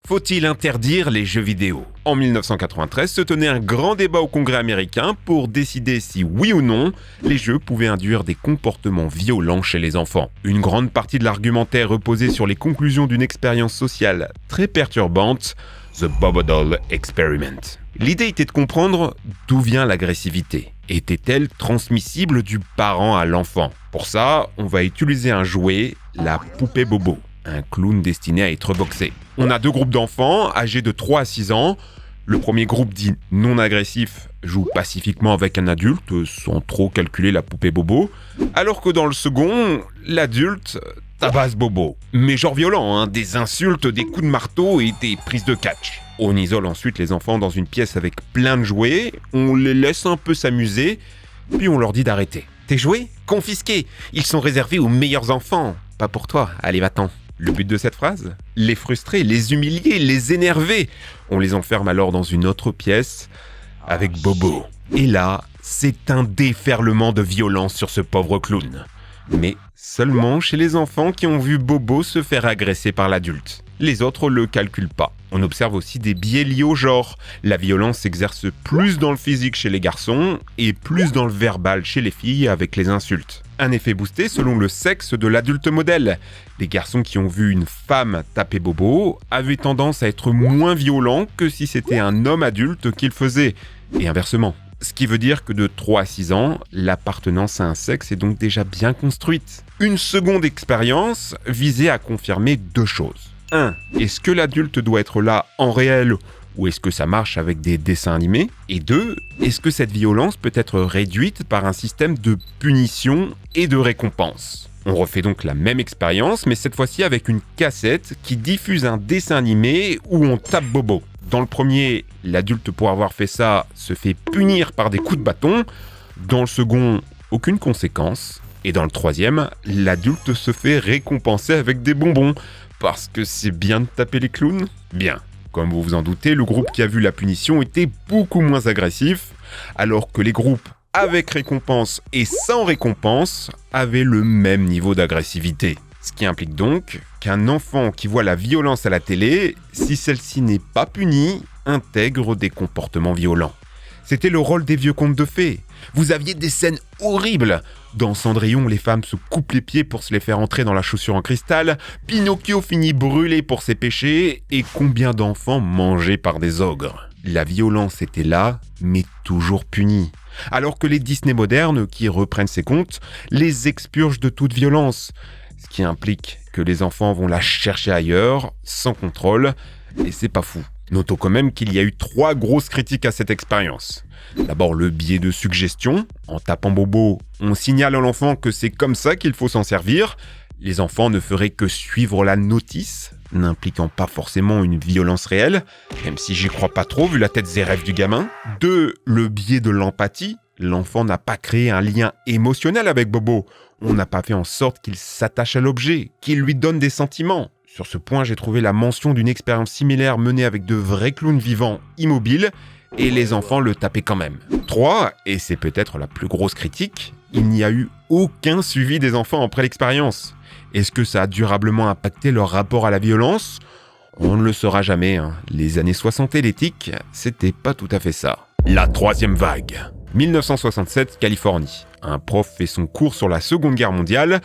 Faut-il interdire les jeux vidéo ? En 1993 se tenait un grand débat au Congrès américain pour décider si oui ou non les jeux pouvaient induire des comportements violents chez les enfants. Une grande partie de l'argumentaire reposait sur les conclusions d'une expérience sociale très perturbante, The Bobo-Doll Experiment. L'idée était de comprendre d'où vient l'agressivité. Était-elle transmissible du parent à l'enfant ? Pour ça, on va utiliser un jouet, la poupée Bobo, un clown destiné à être boxé. On a deux groupes d'enfants âgés de 3 à 6 ans. Le premier groupe dit non agressif joue pacifiquement avec un adulte sans trop calculer la poupée Bobo, alors que dans le second, l'adulte tabasse Bobo. Mais genre violent, des insultes, des coups de marteau et des prises de catch. On isole ensuite les enfants dans une pièce avec plein de jouets, on les laisse un peu s'amuser, puis on leur dit d'arrêter. Tes jouets ? Confisqués. Ils sont réservés aux meilleurs enfants. Pas pour toi, allez va-t'en. Le but de cette phrase ? Les frustrer, les humilier, les énerver. On les enferme alors dans une autre pièce avec Bobo. Et là, c'est un déferlement de violence sur ce pauvre clown. Mais seulement chez les enfants qui ont vu Bobo se faire agresser par l'adulte. Les autres le calculent pas. On observe aussi des biais liés au genre. La violence s'exerce plus dans le physique chez les garçons et plus dans le verbal chez les filles avec les insultes. Un effet boosté selon le sexe de l'adulte modèle. Les garçons qui ont vu une femme taper Bobo avaient tendance à être moins violents que si c'était un homme adulte qui le faisait. Et inversement. Ce qui veut dire que de 3 à 6 ans, l'appartenance à un sexe est donc déjà bien construite. Une seconde expérience visait à confirmer 2 choses. 1. Est-ce que l'adulte doit être là en réel ou est-ce que ça marche avec des dessins animés ? Et 2. Est-ce que cette violence peut être réduite par un système de punition et de récompense ? On refait donc la même expérience, mais cette fois-ci avec une cassette qui diffuse un dessin animé où on tape Bobo. Dans le premier, l'adulte pour avoir fait ça se fait punir par des coups de bâton. Dans le second, aucune conséquence. Et dans le troisième, l'adulte se fait récompenser avec des bonbons. Parce que c'est bien de taper les clowns ? Bien. Comme vous vous en doutez, le groupe qui a vu la punition était beaucoup moins agressif, alors que les groupes avec récompense et sans récompense avaient le même niveau d'agressivité. Ce qui implique donc qu'un enfant qui voit la violence à la télé, si celle-ci n'est pas punie, intègre des comportements violents. C'était le rôle des vieux contes de fées. Vous aviez des scènes horribles. Dans Cendrillon, les femmes se coupent les pieds pour se les faire entrer dans la chaussure en cristal, Pinocchio finit brûlé pour ses péchés, et combien d'enfants mangés par des ogres. La violence était là, mais toujours punie. Alors que les Disney modernes, qui reprennent ces contes, les expurgent de toute violence. Ce qui implique que les enfants vont la chercher ailleurs, sans contrôle, et c'est pas fou. Notons quand même qu'il y a eu 3 grosses critiques à cette expérience. D'abord le biais de suggestion. En tapant Bobo, on signale à l'enfant que c'est comme ça qu'il faut s'en servir. Les enfants ne feraient que suivre la notice, n'impliquant pas forcément une violence réelle, même si j'y crois pas trop vu la tête zérève du gamin. 2. Le biais de l'empathie. L'enfant n'a pas créé un lien émotionnel avec Bobo. On n'a pas fait en sorte qu'il s'attache à l'objet, qu'il lui donne des sentiments. Sur ce point, j'ai trouvé la mention d'une expérience similaire menée avec de vrais clowns vivants immobiles, et les enfants le tapaient quand même. 3, et c'est peut-être la plus grosse critique, il n'y a eu aucun suivi des enfants après l'expérience. Est-ce que ça a durablement impacté leur rapport à la violence ? On ne le saura jamais. Les années 60 et l'éthique, c'était pas tout à fait ça. La 3e vague. 1967, Californie. Un prof fait son cours sur la Seconde Guerre mondiale,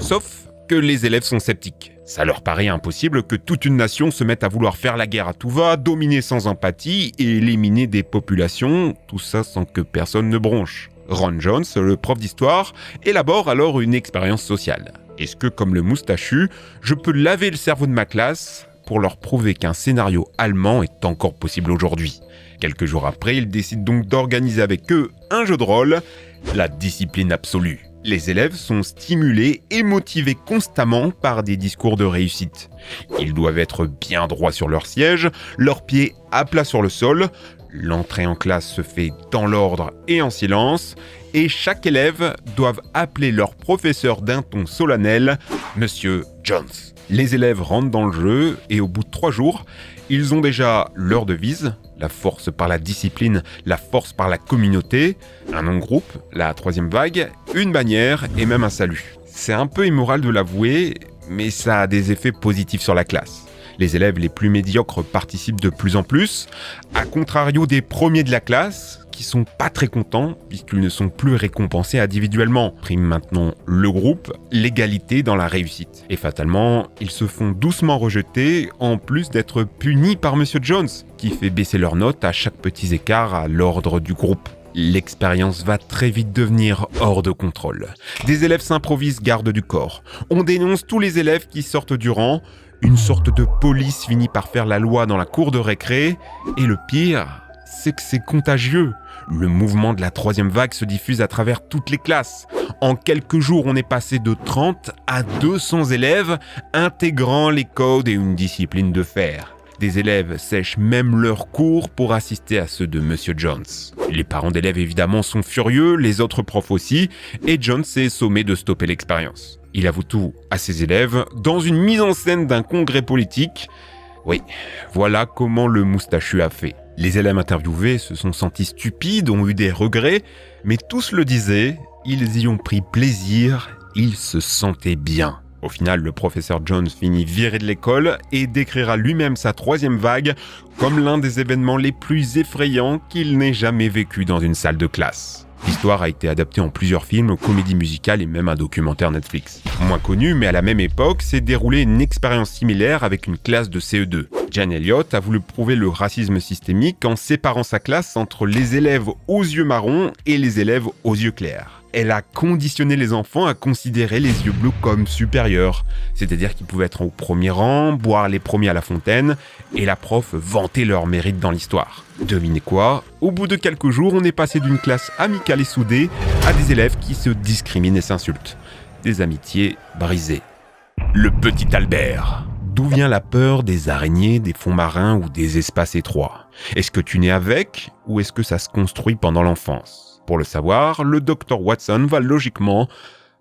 sauf que les élèves sont sceptiques. Ça leur paraît impossible que toute une nation se mette à vouloir faire la guerre à tout va, dominer sans empathie et éliminer des populations, tout ça sans que personne ne bronche. Ron Jones, le prof d'histoire, élabore alors une expérience sociale. Est-ce que, comme le moustachu, je peux laver le cerveau de ma classe pour leur prouver qu'un scénario allemand est encore possible aujourd'hui ? Quelques jours après, il décide donc d'organiser avec eux un jeu de rôle, la discipline absolue. Les élèves sont stimulés et motivés constamment par des discours de réussite. Ils doivent être bien droits sur leur siège, leurs pieds à plat sur le sol. L'entrée en classe se fait dans l'ordre et en silence. Et chaque élève doit appeler leur professeur d'un ton solennel, Monsieur Jones. Les élèves rentrent dans le jeu et au bout de 3 jours, ils ont déjà leur devise, la force par la discipline, la force par la communauté, un nom de groupe, la 3e vague, une bannière et même un salut. C'est un peu immoral de l'avouer, mais ça a des effets positifs sur la classe. Les élèves les plus médiocres participent de plus en plus, à contrario des premiers de la classe, qui sont pas très contents puisqu'ils ne sont plus récompensés individuellement. Prime maintenant le groupe, l'égalité dans la réussite. Et fatalement, ils se font doucement rejeter en plus d'être punis par Monsieur Jones, qui fait baisser leurs notes à chaque petit écart à l'ordre du groupe. L'expérience va très vite devenir hors de contrôle. Des élèves s'improvisent garde du corps. On dénonce tous les élèves qui sortent du rang. Une sorte de police finit par faire la loi dans la cour de récré. Et le pire, c'est que c'est contagieux. Le mouvement de la troisième vague se diffuse à travers toutes les classes. En quelques jours, on est passé de 30 à 200 élèves intégrant les codes et une discipline de fer. Des élèves sèchent même leurs cours pour assister à ceux de Monsieur Jones. Les parents d'élèves évidemment sont furieux, les autres profs aussi, et Jones est sommé de stopper l'expérience. Il avoue tout à ses élèves dans une mise en scène d'un congrès politique. Oui, voilà comment le moustachu a fait. Les élèves interviewés se sont sentis stupides, ont eu des regrets, mais tous le disaient, ils y ont pris plaisir, ils se sentaient bien. Au final, le professeur Jones finit viré de l'école et décrira lui-même sa troisième vague comme l'un des événements les plus effrayants qu'il n'ait jamais vécu dans une salle de classe. L'histoire a été adaptée en plusieurs films, comédies musicales et même un documentaire Netflix. Moins connu, mais à la même époque, s'est déroulée une expérience similaire avec une classe de CE2. Jane Elliott a voulu prouver le racisme systémique en séparant sa classe entre les élèves aux yeux marrons et les élèves aux yeux clairs. Elle a conditionné les enfants à considérer les yeux bleus comme supérieurs, c'est-à-dire qu'ils pouvaient être au premier rang, boire les premiers à la fontaine, et la prof vanter leur mérite dans l'histoire. Devinez quoi ? Au bout de quelques jours, on est passé d'une classe amicale et soudée à des élèves qui se discriminent et s'insultent. Des amitiés brisées. Le petit Albert. D'où vient la peur des araignées, des fonds marins ou des espaces étroits ? Est-ce que tu nais avec, ou est-ce que ça se construit pendant l'enfance ? Pour le savoir, le docteur Watson va logiquement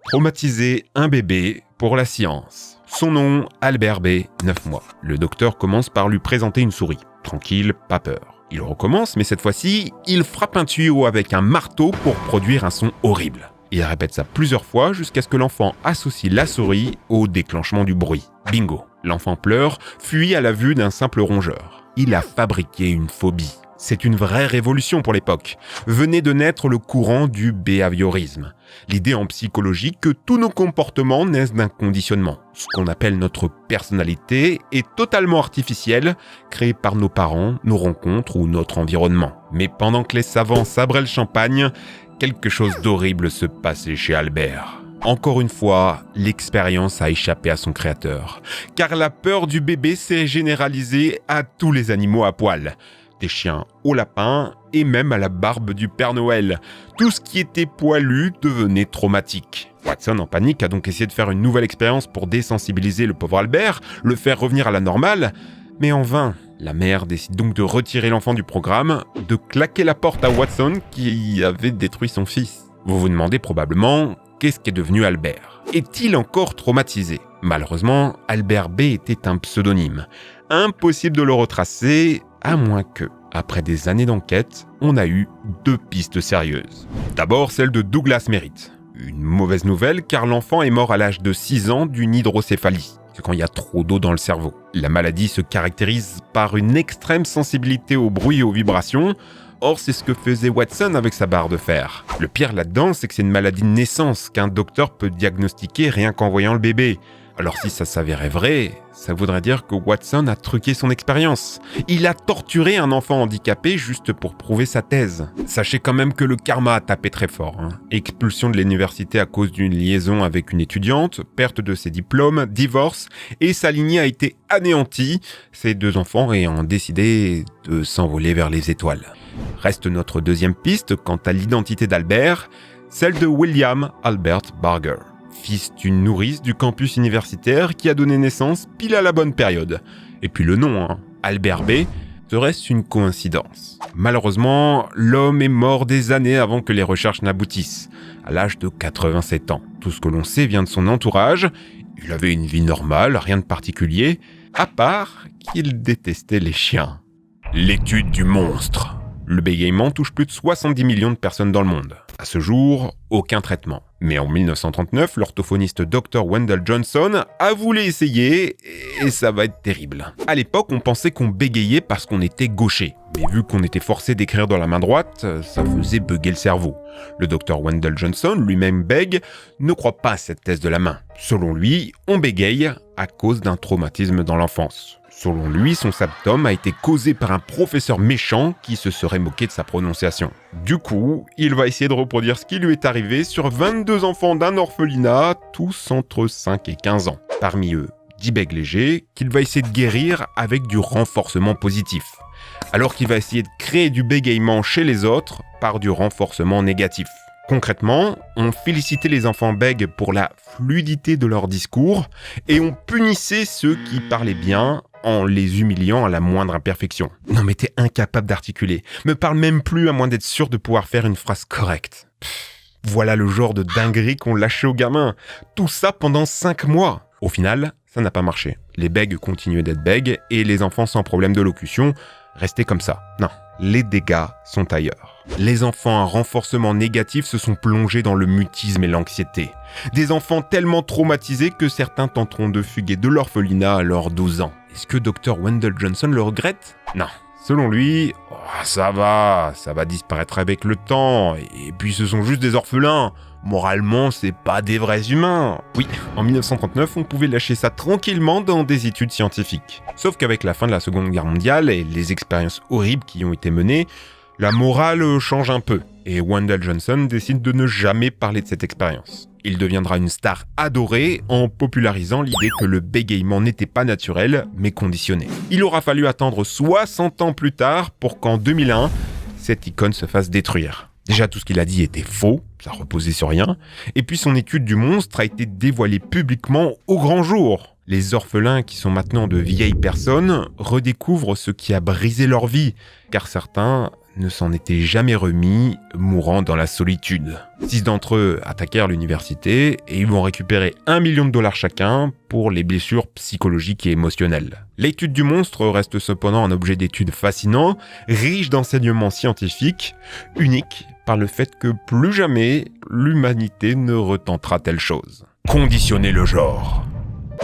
traumatiser un bébé pour la science. Son nom, Albert B, 9 mois. Le docteur commence par lui présenter une souris. Tranquille, pas peur. Il recommence, mais cette fois-ci, il frappe un tuyau avec un marteau pour produire un son horrible. Il répète ça plusieurs fois jusqu'à ce que l'enfant associe la souris au déclenchement du bruit. Bingo. L'enfant pleure, fuit à la vue d'un simple rongeur. Il a fabriqué une phobie. C'est une vraie révolution pour l'époque. Venait de naître le courant du behaviorisme. L'idée en psychologie que tous nos comportements naissent d'un conditionnement. Ce qu'on appelle notre personnalité est totalement artificielle, créée par nos parents, nos rencontres ou notre environnement. Mais pendant que les savants sabraient le champagne, quelque chose d'horrible se passait chez Albert. Encore une fois, l'expérience a échappé à son créateur. Car la peur du bébé s'est généralisée à tous les animaux à poil. Des chiens aux lapins et même à la barbe du Père Noël. Tout ce qui était poilu devenait traumatique. Watson, en panique, a donc essayé de faire une nouvelle expérience pour désensibiliser le pauvre Albert, le faire revenir à la normale, mais en vain. La mère décide donc de retirer l'enfant du programme, de claquer la porte à Watson qui avait détruit son fils. Vous vous demandez probablement, qu'est-ce qu'est devenu Albert ? Est-il encore traumatisé ? Malheureusement, Albert B était un pseudonyme. Impossible de le retracer, à moins que, après des années d'enquête, on a eu 2 pistes sérieuses. D'abord celle de Douglas Merritt. Une mauvaise nouvelle car l'enfant est mort à l'âge de 6 ans d'une hydrocéphalie. C'est quand il y a trop d'eau dans le cerveau. La maladie se caractérise par une extrême sensibilité au bruit et aux vibrations. Or, c'est ce que faisait Watson avec sa barre de fer. Le pire là-dedans, c'est que c'est une maladie de naissance qu'un docteur peut diagnostiquer rien qu'en voyant le bébé. Alors si ça s'avérait vrai, ça voudrait dire que Watson a truqué son expérience. Il a torturé un enfant handicapé juste pour prouver sa thèse. Sachez quand même que le karma a tapé très fort. Expulsion de l'université à cause d'une liaison avec une étudiante, perte de ses diplômes, divorce, et sa lignée a été anéantie, ses 2 enfants ayant décidé de s'envoler vers les étoiles. Reste notre deuxième piste quant à l'identité d'Albert, celle de William Albert Barger. Fils d'une nourrice du campus universitaire qui a donné naissance pile à la bonne période. Et puis le nom, Albert B, serait-ce une coïncidence ? Malheureusement, l'homme est mort des années avant que les recherches n'aboutissent, à l'âge de 87 ans. Tout ce que l'on sait vient de son entourage. Il avait une vie normale, rien de particulier, à part qu'il détestait les chiens. L'étude du monstre. Le bégaiement touche plus de 70 millions de personnes dans le monde. À ce jour, aucun traitement. Mais en 1939, l'orthophoniste Dr. Wendell Johnson a voulu essayer et ça va être terrible. À l'époque, on pensait qu'on bégayait parce qu'on était gaucher. Mais vu qu'on était forcé d'écrire dans la main droite, ça faisait bugger le cerveau. Le Dr. Wendell Johnson, lui-même bègue, ne croit pas à cette thèse de la main. Selon lui, on bégaye à cause d'un traumatisme dans l'enfance. Selon lui, son symptôme a été causé par un professeur méchant qui se serait moqué de sa prononciation. Du coup, il va essayer de reproduire ce qui lui est arrivé sur 22 enfants d'un orphelinat, tous entre 5 et 15 ans. Parmi eux, 10 bègues légers qu'il va essayer de guérir avec du renforcement positif. Alors qu'il va essayer de créer du bégaiement chez les autres par du renforcement négatif. Concrètement, on félicitait les enfants bègues pour la fluidité de leur discours et on punissait ceux qui parlaient bien en les humiliant à la moindre imperfection. Non mais t'es incapable d'articuler. Me parle même plus à moins d'être sûr de pouvoir faire une phrase correcte. Voilà le genre de dinguerie qu'on lâchait aux gamins. Tout ça pendant 5 mois. Au final, ça n'a pas marché. Les bègues continuaient d'être bègues et les enfants sans problème de locution restaient comme ça. Non, les dégâts sont ailleurs. Les enfants à renforcement négatif se sont plongés dans le mutisme et l'anxiété. Des enfants tellement traumatisés que certains tenteront de fuguer de l'orphelinat à leurs 12 ans. Est-ce que Dr. Wendell Johnson le regrette ? Non. Selon lui, ça va disparaître avec le temps, et puis ce sont juste des orphelins. Moralement, c'est pas des vrais humains. Oui, en 1939, on pouvait lâcher ça tranquillement dans des études scientifiques. Sauf qu'avec la fin de la Seconde Guerre mondiale et les expériences horribles qui ont été menées, la morale change un peu, et Wendell Johnson décide de ne jamais parler de cette expérience. Il deviendra une star adorée en popularisant l'idée que le bégaiement n'était pas naturel, mais conditionné. Il aura fallu attendre 60 ans plus tard pour qu'en 2001, cette icône se fasse détruire. Déjà, tout ce qu'il a dit était faux, ça reposait sur rien, et puis son étude du monstre a été dévoilée publiquement au grand jour. Les orphelins qui sont maintenant de vieilles personnes redécouvrent ce qui a brisé leur vie, car certains ne s'en étaient jamais remis, mourant dans la solitude. 6 d'entre eux attaquèrent l'université et ils vont récupérer $1 million chacun pour les blessures psychologiques et émotionnelles. L'étude du monstre reste cependant un objet d'étude fascinant, riche d'enseignements scientifiques, unique par le fait que plus jamais l'humanité ne retentera telle chose. Conditionner le genre.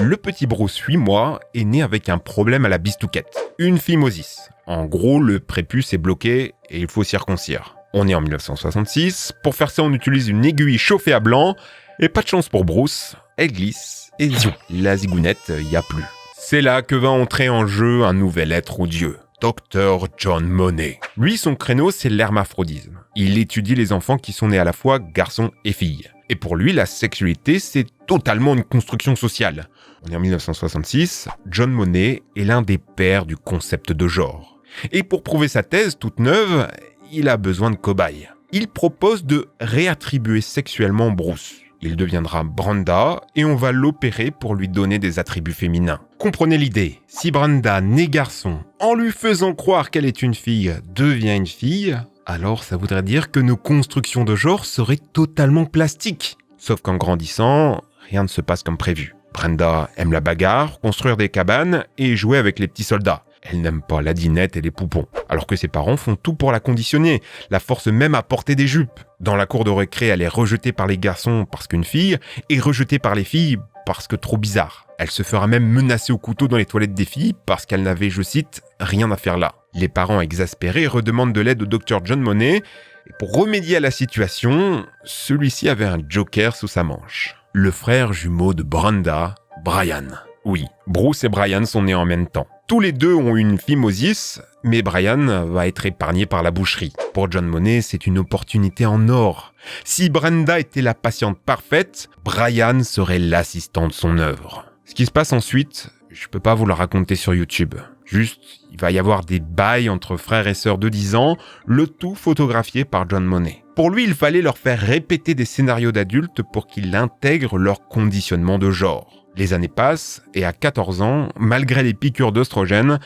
Le petit Bruce, 8 mois, est né avec un problème à la bistouquette, une phimosis. En gros, le prépuce est bloqué et il faut circoncire. On est en 1966, pour faire ça on utilise une aiguille chauffée à blanc, et pas de chance pour Bruce, elle glisse, et ziou, la zigounette, y a plus. C'est là que va entrer en jeu un nouvel être odieux, Dr. John Money. Lui, son créneau, c'est l'hermaphrodisme. Il étudie les enfants qui sont nés à la fois garçons et filles. Et pour lui, la sexualité, c'est totalement une construction sociale. On est en 1966, John Money est l'un des pères du concept de genre. Et pour prouver sa thèse toute neuve, il a besoin de cobayes. Il propose de réattribuer sexuellement Bruce. Il deviendra Brenda et on va l'opérer pour lui donner des attributs féminins. Comprenez l'idée, si Brenda, née garçon, en lui faisant croire qu'elle est une fille, devient une fille, alors ça voudrait dire que nos constructions de genre seraient totalement plastiques. Sauf qu'en grandissant, rien ne se passe comme prévu. Brenda aime la bagarre, construire des cabanes et jouer avec les petits soldats. Elle n'aime pas la dinette et les poupons, alors que ses parents font tout pour la conditionner, la force même à porter des jupes. Dans la cour de récré, elle est rejetée par les garçons parce qu'une fille, et rejetée par les filles parce que trop bizarre. Elle se fera même menacer au couteau dans les toilettes des filles parce qu'elle n'avait, je cite, rien à faire là. Les parents exaspérés redemandent de l'aide au Dr. John Money, et pour remédier à la situation, celui-ci avait un joker sous sa manche. Le frère jumeau de Brenda, Brian. Oui, Bruce et Brian sont nés en même temps. Tous les deux ont une phimosis, mais Brian va être épargné par la boucherie. Pour John Money, c'est une opportunité en or. Si Brenda était la patiente parfaite, Brian serait l'assistant de son œuvre. Ce qui se passe ensuite, je peux pas vous le raconter sur YouTube. Juste, il va y avoir des bails entre frères et sœurs de 10 ans, le tout photographié par John Money. Pour lui, il fallait leur faire répéter des scénarios d'adultes pour qu'ils intègrent leur conditionnement de genre. Les années passent, et à 14 ans, malgré les piqûres d'oestrogène,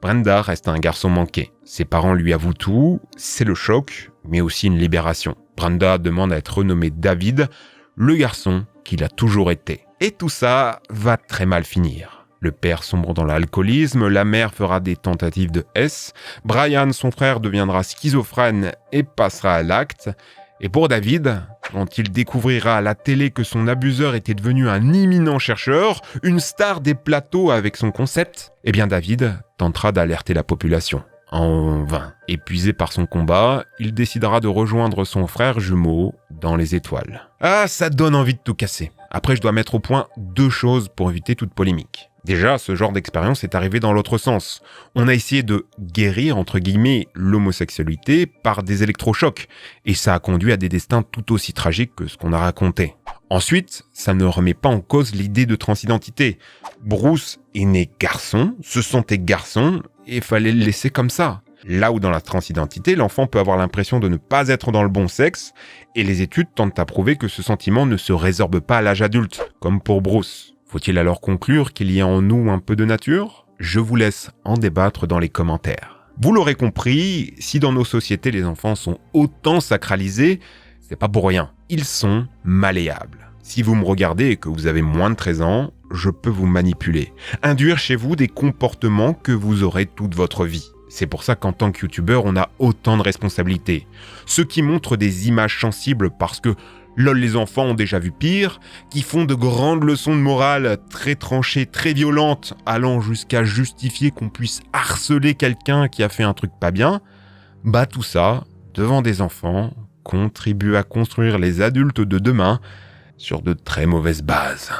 Brenda reste un garçon manqué. Ses parents lui avouent tout, c'est le choc, mais aussi une libération. Brenda demande à être renommé David, le garçon qu'il a toujours été. Et tout ça va très mal finir. Le père sombre dans l'alcoolisme, la mère fera des tentatives de S, Brian, son frère, deviendra schizophrène et passera à l'acte. Et pour David, quand il découvrira à la télé que son abuseur était devenu un imminent chercheur, une star des plateaux avec son concept, eh bien David tentera d'alerter la population. En vain. Épuisé par son combat, il décidera de rejoindre son frère jumeau dans les étoiles. Ah, ça donne envie de tout casser. Après, je dois mettre au point 2 choses pour éviter toute polémique. Déjà, ce genre d'expérience est arrivé dans l'autre sens. On a essayé de « guérir » entre guillemets l'homosexualité par des électrochocs, et ça a conduit à des destins tout aussi tragiques que ce qu'on a raconté. Ensuite, ça ne remet pas en cause l'idée de transidentité. Bruce est né garçon, se sentait garçon, et fallait le laisser comme ça. Là où dans la transidentité, l'enfant peut avoir l'impression de ne pas être dans le bon sexe, et les études tentent à prouver que ce sentiment ne se résorbe pas à l'âge adulte, comme pour Bruce. Faut-il alors conclure qu'il y a en nous un peu de nature ? Je vous laisse en débattre dans les commentaires. Vous l'aurez compris, si dans nos sociétés les enfants sont autant sacralisés, c'est pas pour rien. Ils sont malléables. Si vous me regardez et que vous avez moins de 13 ans, je peux vous manipuler. Induire chez vous des comportements que vous aurez toute votre vie. C'est pour ça qu'en tant que youtubeur, on a autant de responsabilités. Ceux qui montrent des images sensibles parce que lol les enfants ont déjà vu pire, qui font de grandes leçons de morale très tranchées, très violentes, allant jusqu'à justifier qu'on puisse harceler quelqu'un qui a fait un truc pas bien, bah tout ça, devant des enfants, contribue à construire les adultes de demain sur de très mauvaises bases.